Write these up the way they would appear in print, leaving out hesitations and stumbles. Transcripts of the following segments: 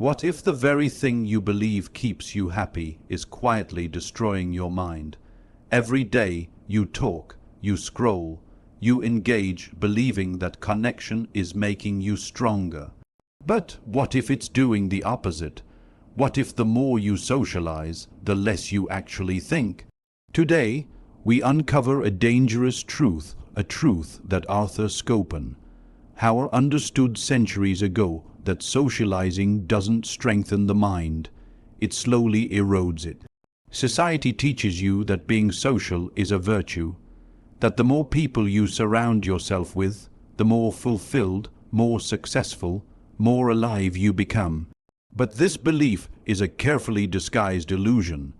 What if the very thing you believe keeps you happy is quietly destroying your mind? Every day you talk, you scroll, you engage believing that connection is making you stronger. But what if it's doing the opposite? What if the more you socialize, the less you actually think? Today, we uncover a dangerous truth, a truth that Arthur Schopenhauer understood centuries ago, that socializing doesn't strengthen the mind, it slowly erodes it. Society teaches you that being social is a virtue, that the more people you surround yourself with, the more fulfilled, more successful, more alive you become. But this belief is a carefully disguised illusion,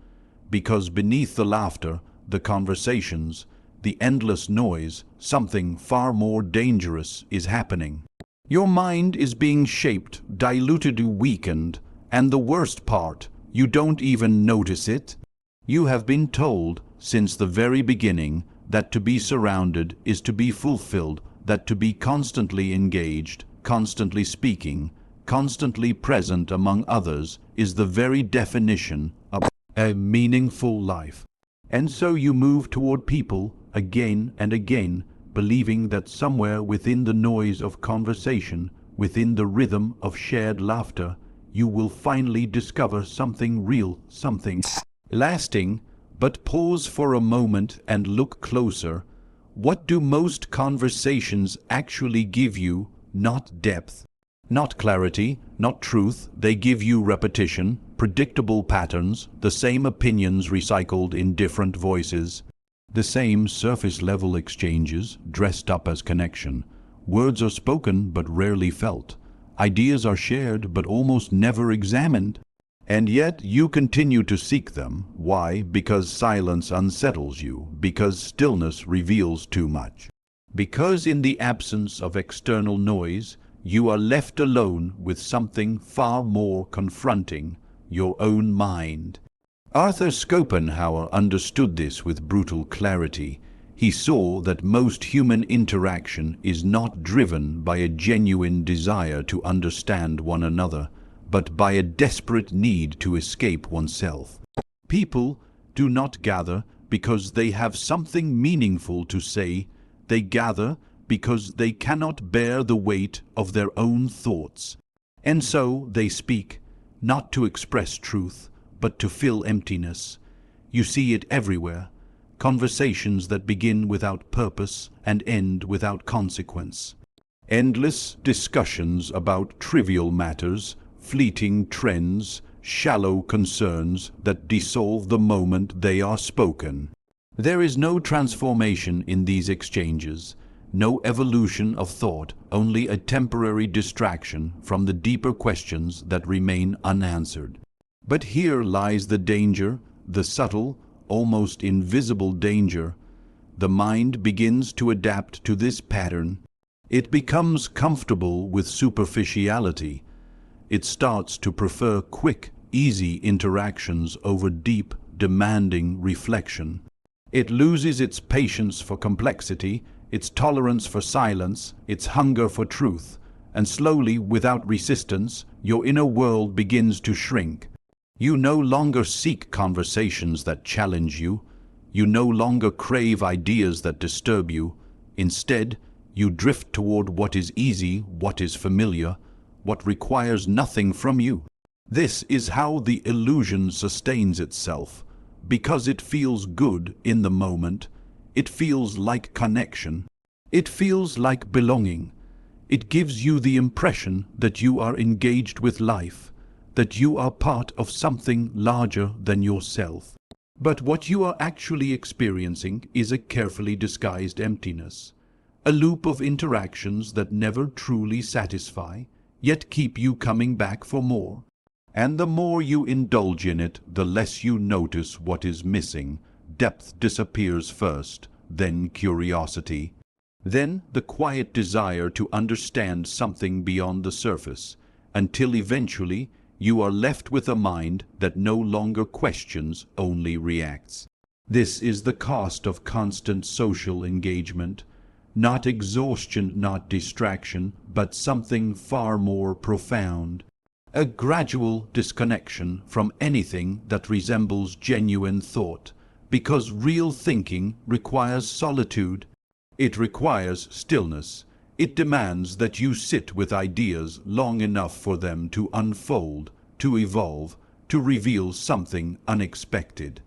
because beneath the laughter, the conversations, the endless noise, something far more dangerous is happening. Your mind is being shaped, diluted, weakened, and the worst part, you don't even notice it. You have been told since the very beginning that to be surrounded is to be fulfilled, that to be constantly engaged, constantly speaking, constantly present among others is the very definition of a meaningful life. And so you move toward people again and again, believing that somewhere within the noise of conversation, within the rhythm of shared laughter, you will finally discover something real, something lasting. But pause for a moment and look closer. What do most conversations actually give you? Not depth, not clarity, not truth. They give you repetition, predictable patterns, the same opinions recycled in different voices, the same surface-level exchanges dressed up as connection. Words are spoken but rarely felt. Ideas are shared but almost never examined. And yet you continue to seek them. Why? Because silence unsettles you, because stillness reveals too much. Because in the absence of external noise, you are left alone with something far more confronting, your own mind. Arthur Schopenhauer understood this with brutal clarity. He saw that most human interaction is not driven by a genuine desire to understand one another, but by a desperate need to escape oneself. People do not gather because they have something meaningful to say. They gather because they cannot bear the weight of their own thoughts. And so they speak, not to express truth, but to fill emptiness. You see it everywhere. Conversations that begin without purpose and end without consequence. Endless discussions about trivial matters, fleeting trends, shallow concerns that dissolve the moment they are spoken. There is no transformation in these exchanges, no evolution of thought, only a temporary distraction from the deeper questions that remain unanswered. But here lies the danger, the subtle, almost invisible danger. The mind begins to adapt to this pattern. It becomes comfortable with superficiality. It starts to prefer quick, easy interactions over deep, demanding reflection. It loses its patience for complexity, its tolerance for silence, its hunger for truth, and slowly, without resistance, your inner world begins to shrink. You no longer seek conversations that challenge you. You no longer crave ideas that disturb you. Instead, you drift toward what is easy, what is familiar, what requires nothing from you. This is how the illusion sustains itself. Because it feels good in the moment, it feels like connection. It feels like belonging. It gives you the impression that you are engaged with life, that you are part of something larger than yourself. But what you are actually experiencing is a carefully disguised emptiness, a loop of interactions that never truly satisfy, yet keep you coming back for more. And the more you indulge in it, the less you notice what is missing. Depth disappears first, then curiosity, then the quiet desire to understand something beyond the surface, until eventually you are left with a mind that no longer questions, only reacts. This is the cost of constant social engagement. Not exhaustion, not distraction, but something far more profound. a gradual disconnection from anything that resembles genuine thought, because real thinking requires solitude. It requires stillness. It demands that you sit with ideas long enough for them to unfold, to evolve, to reveal something unexpected.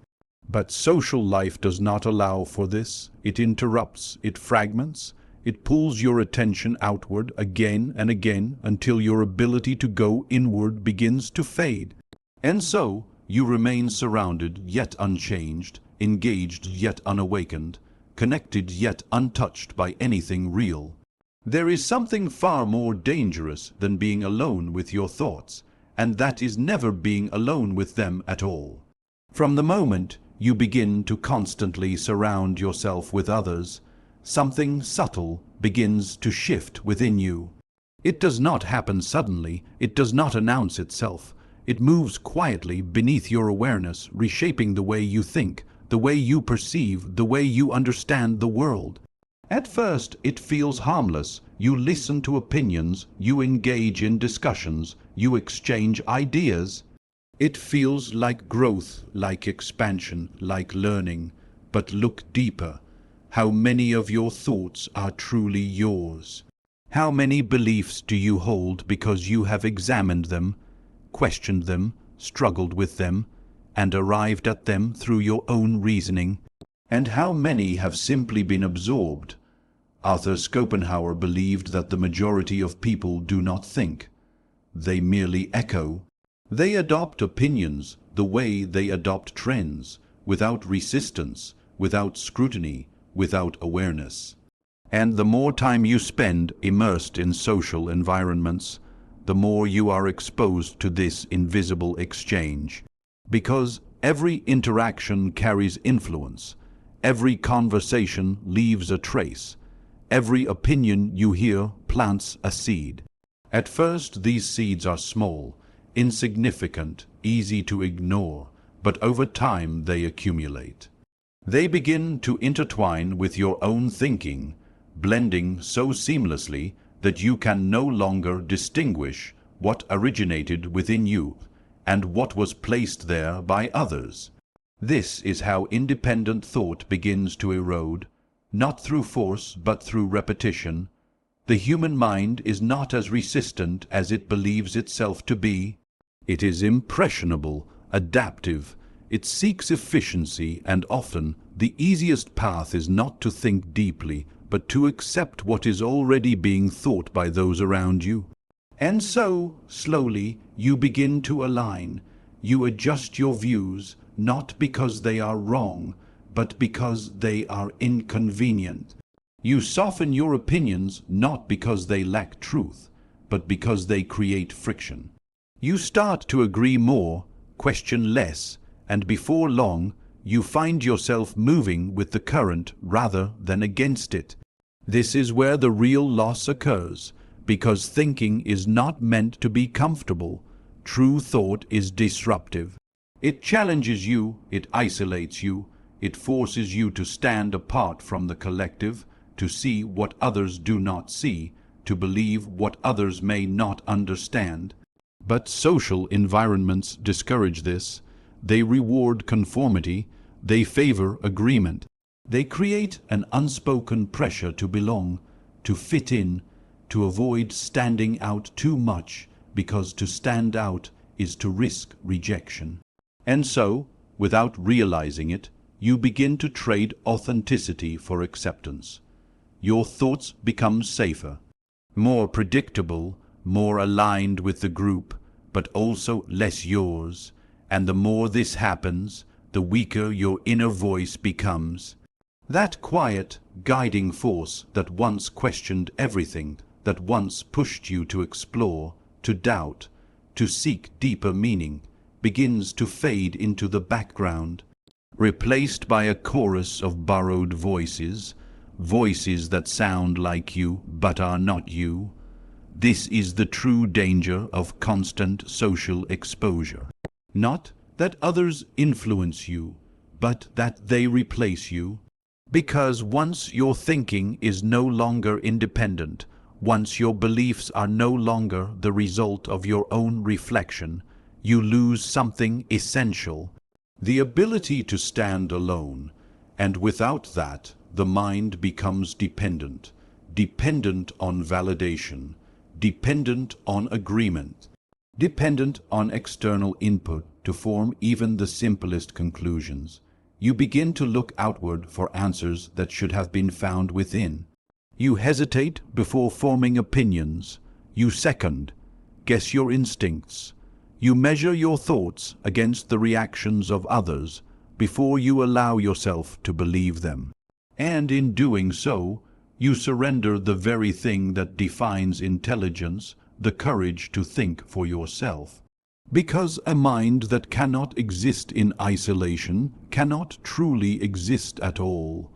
But social life does not allow for this. It interrupts, it fragments, it pulls your attention outward again and again until your ability to go inward begins to fade. And so you remain surrounded yet unchanged, engaged yet unawakened, connected yet untouched by anything real. There is something far more dangerous than being alone with your thoughts, and that is never being alone with them at all. From the moment you begin to constantly surround yourself with others, something subtle begins to shift within you. It does not happen suddenly, it does not announce itself. It moves quietly beneath your awareness, reshaping the way you think, the way you perceive, the way you understand the world. At first it feels harmless. You listen to opinions, you engage in discussions, you exchange ideas. It feels like growth, like expansion, like learning. But look deeper. How many of your thoughts are truly yours? How many beliefs do you hold because you have examined them, questioned them, struggled with them, and arrived at them through your own reasoning? And how many have simply been absorbed? Arthur Schopenhauer believed that the majority of people do not think. They merely echo. They adopt opinions the way they adopt trends, without resistance, without scrutiny, without awareness. And the more time you spend immersed in social environments, the more you are exposed to this invisible exchange. Because every interaction carries influence, every conversation leaves a trace, every opinion you hear plants a seed. At first these seeds are small, insignificant, easy to ignore, but over time they accumulate. They begin to intertwine with your own thinking, blending so seamlessly that you can no longer distinguish what originated within you and what was placed there by others. This is how independent thought begins to erode, not through force but through repetition. The human mind is not as resistant as it believes itself to be. It is impressionable, adaptive. It seeks efficiency, and often the easiest path is not to think deeply, but to accept what is already being thought by those around you. And so, slowly, you begin to align. You adjust your views, not because they are wrong, but because they are inconvenient. You soften your opinions not because they lack truth, but because they create friction. You start to agree more, question less, and before long you find yourself moving with the current rather than against it. This is where the real loss occurs, because thinking is not meant to be comfortable. True thought is disruptive. It challenges you, it isolates you, it forces you to stand apart from the collective, to see what others do not see, to believe what others may not understand. But social environments discourage this. They reward conformity. They favor agreement. They create an unspoken pressure to belong, to fit in, to avoid standing out too much, because to stand out is to risk rejection. And so, without realizing it, you begin to trade authenticity for acceptance. Your thoughts become safer, more predictable, more aligned with the group, but also less yours. And the more this happens, the weaker your inner voice becomes. That quiet, guiding force that once questioned everything, that once pushed you to explore, to doubt, to seek deeper meaning, begins to fade into the background, replaced by a chorus of borrowed voices, voices that sound like you but are not you. This is the true danger of constant social exposure. Not that others influence you, but that they replace you. Because once your thinking is no longer independent, Once your beliefs are no longer the result of your own reflection, you lose something essential, the ability to stand alone, and without that, the mind becomes dependent, dependent on validation, dependent on agreement, dependent on external input to form even the simplest conclusions. You begin to look outward for answers that should have been found within. You hesitate before forming opinions. You second, guess your instincts. You measure your thoughts against the reactions of others before you allow yourself to believe them. And in doing so, you surrender the very thing that defines intelligence, the courage to think for yourself. Because a mind that cannot exist in isolation cannot truly exist at all.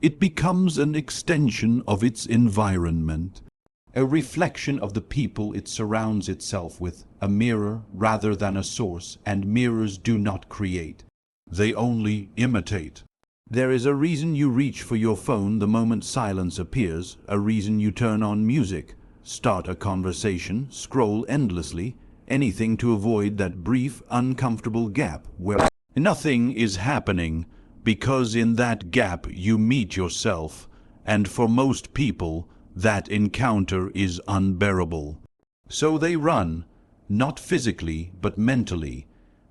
It becomes an extension of its environment, a reflection of the people it surrounds itself with, a mirror rather than a source, and mirrors do not create. They only imitate. There is a reason you reach for your phone the moment silence appears, a reason you turn on music, start a conversation, scroll endlessly, anything to avoid that brief, uncomfortable gap where nothing is happening, because in that gap you meet yourself, and for most people that encounter is unbearable. So they run, not physically but mentally.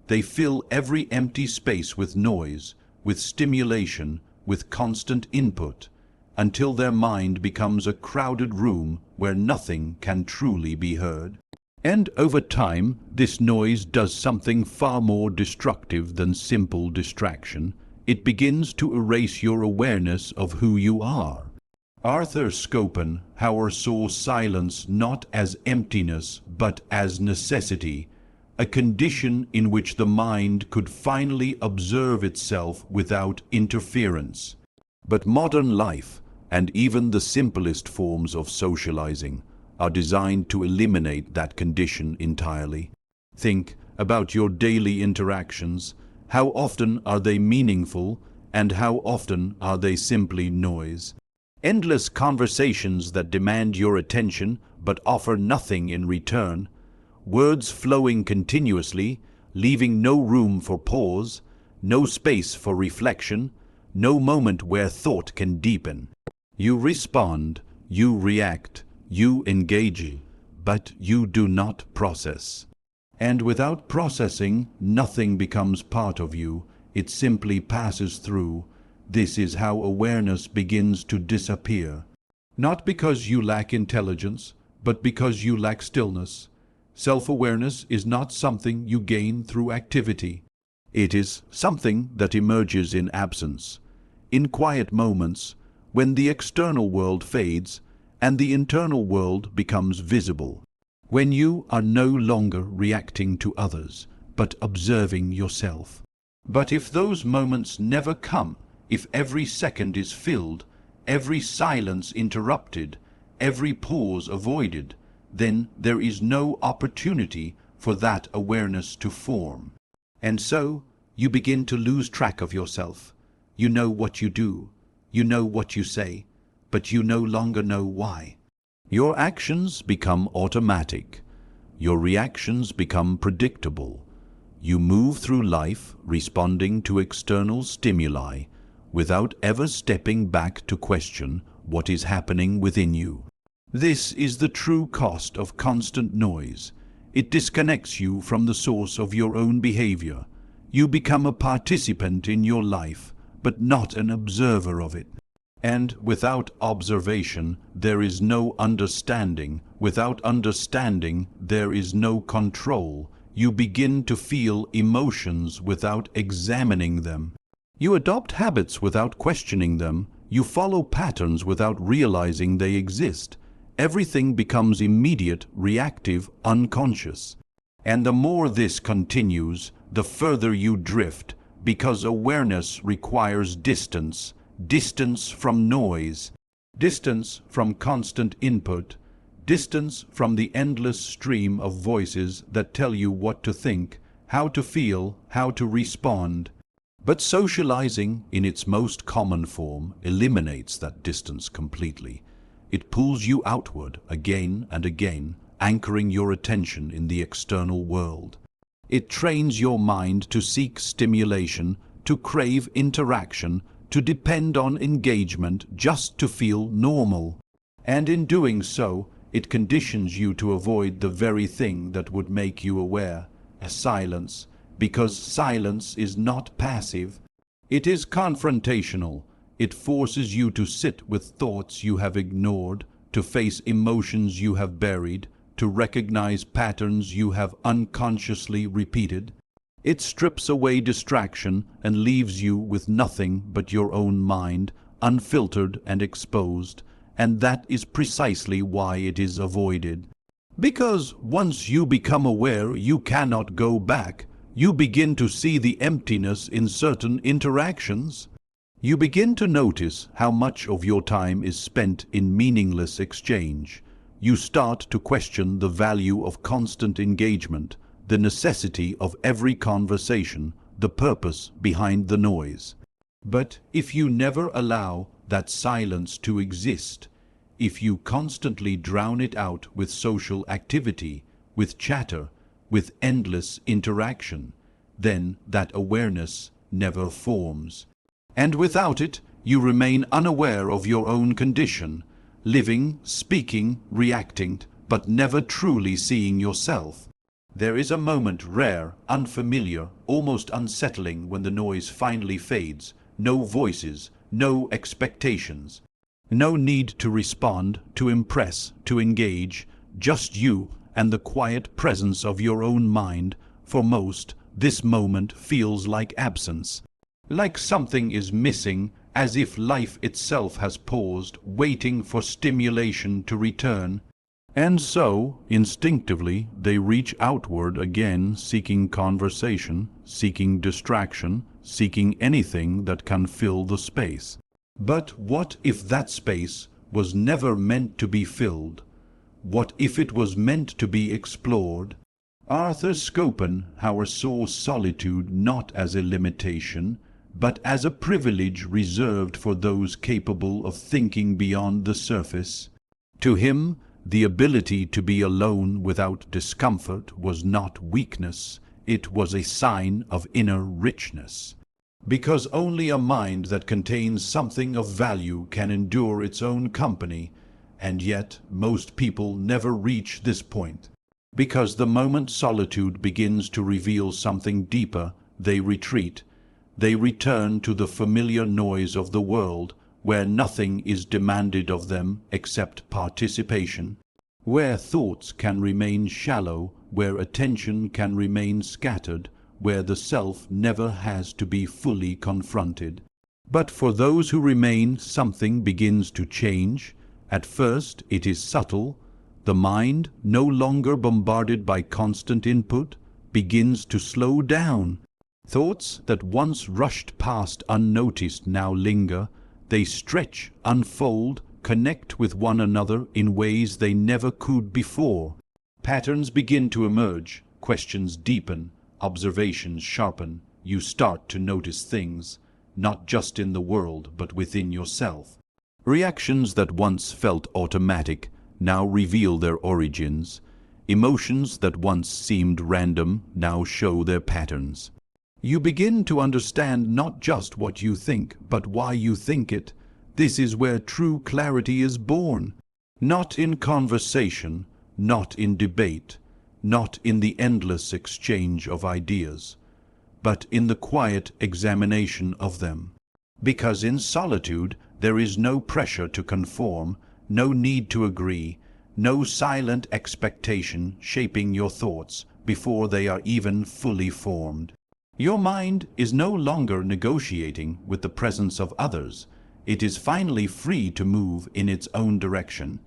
They fill every empty space with noise, with stimulation, with constant input, until their mind becomes a crowded room where nothing can truly be heard. And over time, this noise does something far more destructive than simple distraction. It begins to erase your awareness of who you are. Arthur Schopenhauer saw silence not as emptiness but as necessity, a condition in which the mind could finally observe itself without interference. But modern life, and even the simplest forms of socializing, are designed to eliminate that condition entirely. Think about your daily interactions. How often are they meaningful, and how often are they simply noise? Endless conversations that demand your attention but offer nothing in return. Words flowing continuously, leaving no room for pause, no space for reflection, no moment where thought can deepen. You respond, you react, you engage, but you do not process. And without processing, nothing becomes part of you. It simply passes through. This is how awareness begins to disappear. Not because you lack intelligence, but because you lack stillness. Self-awareness is not something you gain through activity. It is something that emerges in absence, in quiet moments, when the external world fades and the internal world becomes visible. When you are no longer reacting to others, but observing yourself. But if those moments never come, if every second is filled, every silence interrupted, every pause avoided, then there is no opportunity for that awareness to form. And so you begin to lose track of yourself. You know what you do, you know what you say, but you no longer know why. Your actions become automatic. Your reactions become predictable. You move through life responding to external stimuli without ever stepping back to question what is happening within you. This is the true cost of constant noise. It disconnects you from the source of your own behavior. You become a participant in your life, but not an observer of it. And without observation, there is no understanding. Without understanding, there is no control. You begin to feel emotions without examining them. You adopt habits without questioning them. You follow patterns without realizing they exist. Everything becomes immediate, reactive, unconscious. And the more this continues, the further you drift, because awareness requires distance. Distance from noise, distance from constant input, distance from the endless stream of voices that tell you what to think, how to feel, how to respond. But socializing, in its most common form, eliminates that distance completely. it pulls you outward again and again, anchoring your attention in the external world. It trains your mind to seek stimulation, to crave interaction, to depend on engagement just to feel normal. And in doing so, it conditions you to avoid the very thing that would make you aware, silence, because silence is not passive. It is confrontational. It forces you to sit with thoughts you have ignored, to face emotions you have buried, to recognize patterns you have unconsciously repeated. It strips away distraction and leaves you with nothing but your own mind, unfiltered and exposed, and that is precisely why it is avoided. Because once you become aware, you cannot go back. You begin to see the emptiness in certain interactions. You begin to notice how much of your time is spent in meaningless exchange. You start to question the value of constant engagement, the necessity of every conversation, the purpose behind the noise. But if you never allow that silence to exist, if you constantly drown it out with social activity, with chatter, with endless interaction, then that awareness never forms. And without it, you remain unaware of your own condition, living, speaking, reacting, but never truly seeing yourself. There is a moment rare, unfamiliar, almost unsettling when the noise finally fades. No voices, no expectations. No need to respond, to impress, to engage, just you and the quiet presence of your own mind. For most, this moment feels like absence, like something is missing, as if life itself has paused, waiting for stimulation to return. And so, instinctively, they reach outward again, seeking conversation, seeking distraction, seeking anything that can fill the space. But what if that space was never meant to be filled? What if it was meant to be explored? Arthur Schopenhauer saw solitude not as a limitation, but as a privilege reserved for those capable of thinking beyond the surface. To him, the ability to be alone without discomfort was not weakness, it was a sign of inner richness. Because only a mind that contains something of value can endure its own company, and yet most people never reach this point. Because the moment solitude begins to reveal something deeper, they retreat. They return to the familiar noise of the world, where nothing is demanded of them except participation, where thoughts can remain shallow, where attention can remain scattered, where the self never has to be fully confronted. But for those who remain, something begins to change. At first it is subtle. The mind, no longer bombarded by constant input, begins to slow down. Thoughts that once rushed past unnoticed now linger. They stretch, unfold, connect with one another in ways they never could before. Patterns begin to emerge, questions deepen, observations sharpen. You start to notice things, not just in the world, but within yourself. Reactions that once felt automatic now reveal their origins. Emotions that once seemed random now show their patterns. You begin to understand not just what you think, but why you think it. This is where true clarity is born. Not in conversation, not in debate, not in the endless exchange of ideas, but in the quiet examination of them. Because in solitude there is no pressure to conform, no need to agree, no silent expectation shaping your thoughts before they are even fully formed. Your mind is no longer negotiating with the presence of others. It is finally free to move in its own direction.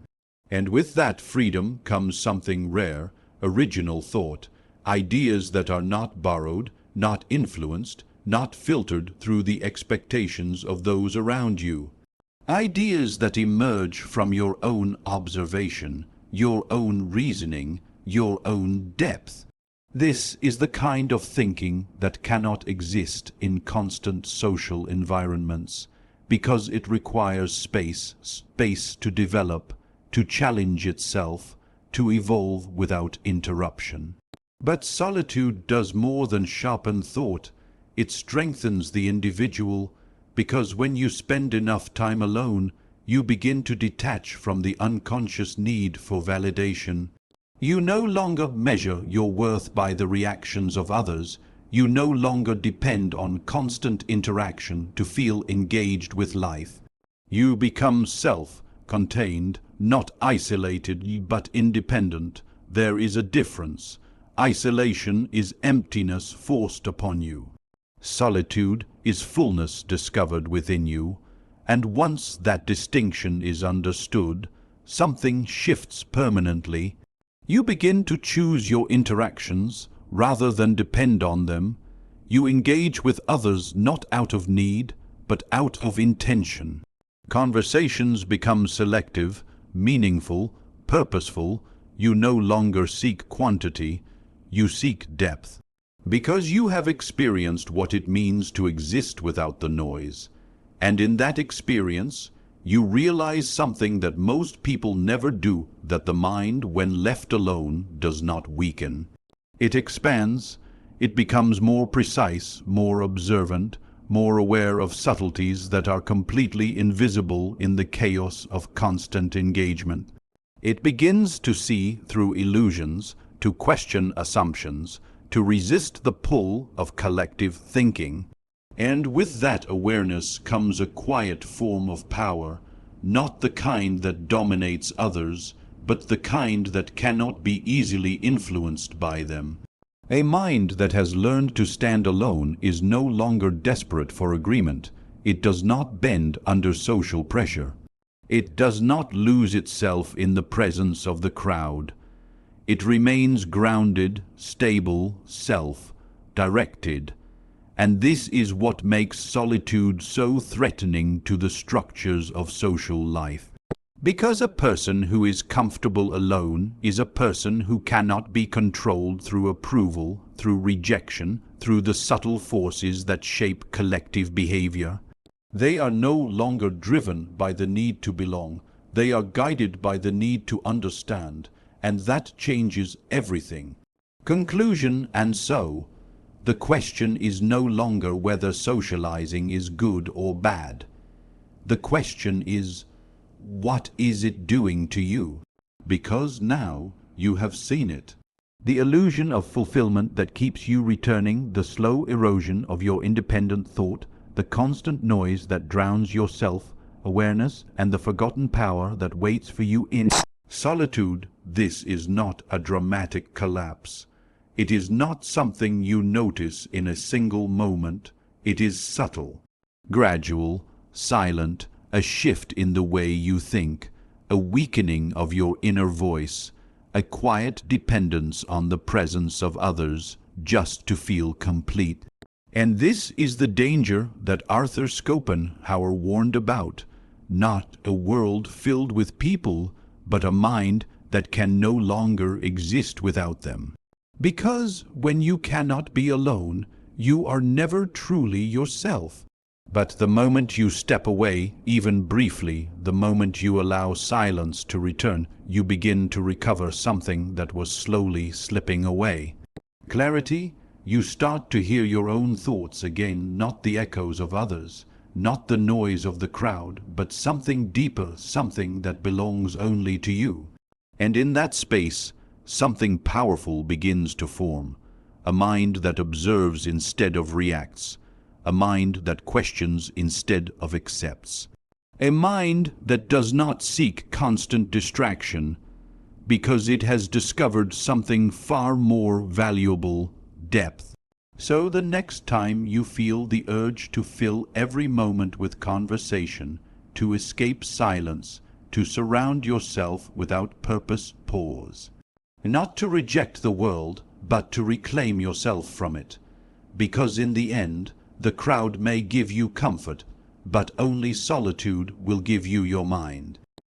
And with that freedom comes something rare, original thought, ideas that are not borrowed, not influenced, not filtered through the expectations of those around you. Ideas that emerge from your own observation, your own reasoning, your own depth. This is the kind of thinking that cannot exist in constant social environments. because it requires space to develop, to challenge itself, to evolve without interruption. But solitude does more than sharpen thought. It strengthens the individual, because when you spend enough time alone, you begin to detach from the unconscious need for validation. You no longer measure your worth by the reactions of others. You no longer depend on constant interaction to feel engaged with life. You become self-contained, not isolated but independent. There is a difference. Isolation is emptiness forced upon you. Solitude is fullness discovered within you, and once that distinction is understood, something shifts permanently. You begin to choose your interactions rather than depend on them. You engage with others not out of need, but out of intention. Conversations become selective, meaningful, purposeful. You no longer seek quantity, you seek depth. Because you have experienced what it means to exist without the noise, and in that experience, you realize something that most people never do, that the mind, when left alone, does not weaken. It expands, it becomes more precise, more observant, more aware of subtleties that are completely invisible in the chaos of constant engagement. It begins to see through illusions, to question assumptions, to resist the pull of collective thinking. And with that awareness comes a quiet form of power, not the kind that dominates others, but the kind that cannot be easily influenced by them. A mind that has learned to stand alone is no longer desperate for agreement. It does not bend under social pressure. It does not lose itself in the presence of the crowd. It remains grounded, stable, self-directed. And this is what makes solitude so threatening to the structures of social life. Because a person who is comfortable alone is a person who cannot be controlled through approval, through rejection, through the subtle forces that shape collective behavior. They are no longer driven by the need to belong. They are guided by the need to understand, and that changes everything. Conclusion: and so, the question is no longer whether socializing is good or bad. The question is, what is it doing to you? Because now you have seen it. The illusion of fulfillment that keeps you returning, the slow erosion of your independent thought, the constant noise that drowns your self-awareness, and the forgotten power that waits for you in solitude. This is not a dramatic collapse. It is not something you notice in a single moment. It is subtle, gradual, silent, a shift in the way you think, a weakening of your inner voice, a quiet dependence on the presence of others just to feel complete. And this is the danger that Arthur Schopenhauer warned about, not a world filled with people, but a mind that can no longer exist without them. Because when you cannot be alone, you are never truly yourself. But the moment you step away, even briefly, the moment you allow silence to return, you begin to recover something that was slowly slipping away. Clarity: you start to hear your own thoughts again, not the echoes of others, not the noise of the crowd, but something deeper, something that belongs only to you. And in that space, something powerful begins to form, a mind that observes instead of reacts, a mind that questions instead of accepts, a mind that does not seek constant distraction because it has discovered something far more valuable: depth. So the next time you feel the urge to fill every moment with conversation, to escape silence, to surround yourself without purpose, pause. Not to reject the world, but to reclaim yourself from it. Because in the end, the crowd may give you comfort, but only solitude will give you your mind.